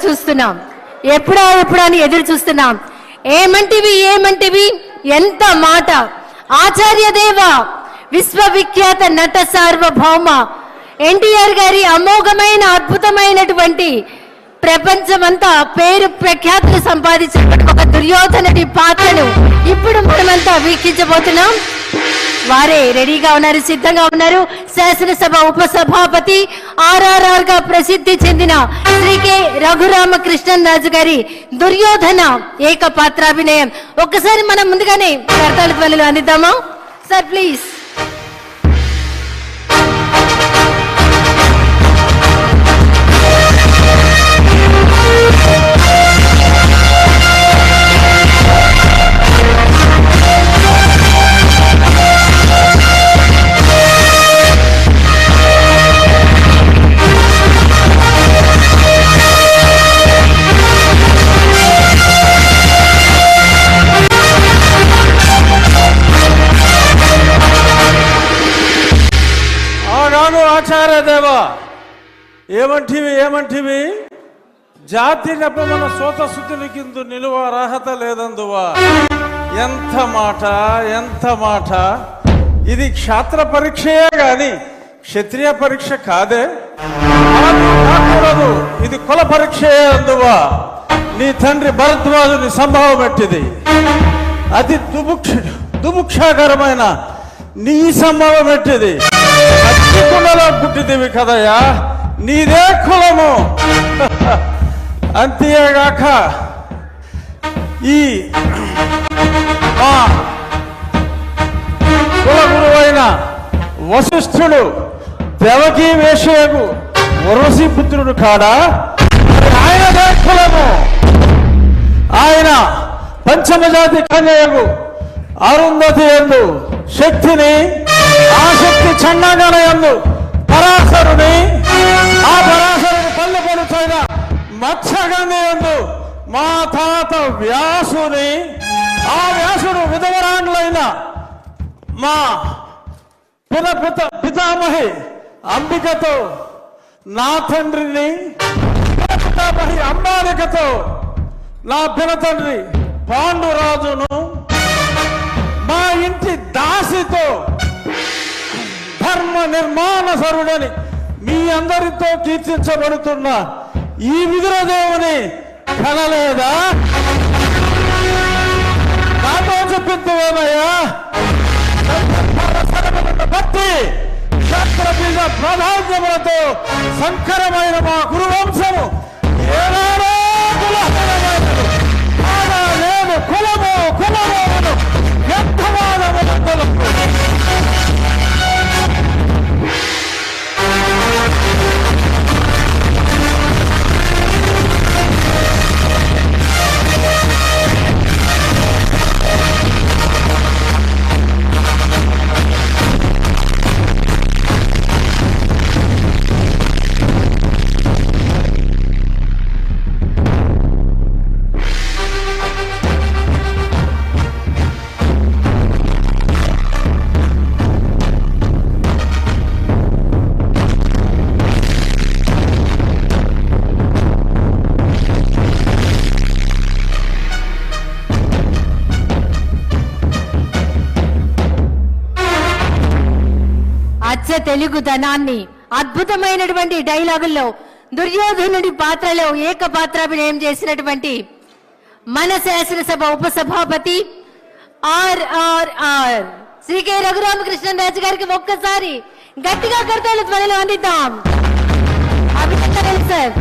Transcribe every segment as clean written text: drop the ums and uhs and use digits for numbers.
చూస్తున్నాం. ఎప్పుడా అని ఎదురు చూస్తున్నాం. ఏమంటివి ఎంత మాట. ఆచార్య దేవ విశ్వవిఖ్యాత నట సార్వభౌమ ఎన్టీఆర్ గారి అమోఘమైన అద్భుతమైనటువంటి ప్రపంచమంతా పేరు ప్రఖ్యాతులు సంపాదించిన ఒక దుర్యోధనుడి పాత్రను ఇప్పుడు మనమంతా వీక్షించబోతున్నాం. వారే రెడీగా ఉన్నారు, సిద్ధంగా ఉన్నారు. శాసనసభ ఉపసభాపతి RRR గా ప్రసిద్ధి చెందిన శ్రీ కె రఘురామకృష్ణరాజు గారి దుర్యోధన ఏకపాత్రాభినయం. ఒక్కసారి మనం ముందుగానే కర్తాళ ధ్వనులు అందిద్దామా సార్, ప్లీజ్. ఆచార్య దేవ ఏమంటివి జాతి నెపమన సోత శుద్ధుని కింద నిలువ అర్హత లేదందువా. ఎంత మాట. ఇది క్షాత్ర పరీక్షయే గాని క్షత్రియ పరీక్ష కాదే. కాకూడదు, ఇది కుల పరీక్షయే అందువా. నీ తండ్రి భరద్వాజుని సంభవం ఎట్టిది. అతి దుభుక్షాకరమైన నీ సంభవం ఎట్టిది. కుండలో పుట్టిదివి కదయ్యా, నీదే కులము. అంతేగాక ఈ కుల గురువైన వశిష్ఠుడు దేవకీ వేషయకు ఉర్వశీ పుత్రుడు కాడా, ఆయనదే కులము. ఆయన పంచమజాతి కన్యకు అరుంధతి యందు శక్తిని, ఆ శక్తి చండాగణ యందు పరాశరుని, ఆ పరాశరుని పల్లె పడుతున్న మత్స్యగంధి యందు మా తాత వ్యాసుని, ఆ వ్యాసుడు విధవరాండ్లైన మా పితామహి అంబికతో, నా తండ్రిని పితామహి అంబాలికతో, నా పినతండ్రి పాండురాజును, మా ఇంటి దాసితో ధర్మ నిర్మాణ సరుడని మీ అందరితో కీర్తించబడుతున్న ఈ విదురదేవుని కనలేదా? నాతో చెప్పిందేమయ్యా. భక్తి శాస్త్ర బీజ ప్రాధాన్యములతో సంకరమైన మా గురువంశము ఏనాడో లేదు. కులము వ్యర్థవాదములందరూ తెలుగుదనాన్ని అద్భుతమైనటువంటి డైలాగుల్లో దుర్యోధనుడి పాత్రలో ఏకపాత్రాభినయం చేసినటువంటి మన శాసనసభ ఉపసభాపతి RRR శ్రీ కె రఘురామకృష్ణరాజు గారికి ఒక్కసారి గట్టిగా కర్తాళ ధ్వనులు అందిద్దాం. అభినందనలు సార్.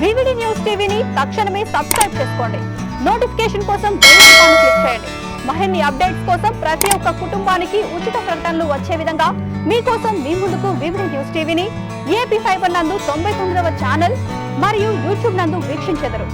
వివిడి న్యూస్ టీవీని తక్షణమే సబ్స్క్రైబ్ చేసుకోండి. నోటిఫికేషన్ కోసం బెల్ ఐకాన్ క్లిక్ చేయండి. మరిన్ని అప్డేట్స్ కోసం ప్రతి ఒక్క కుటుంబానికి ఉచిత ప్రకటనలు వచ్చే విధంగా మీకోసం మీ ముందుకు వివిడి న్యూస్ టీవీని AP ఫైబర్ నందు 99వ ఛానల్ మరియు యూట్యూబ్ నందు వీక్షించెదరు.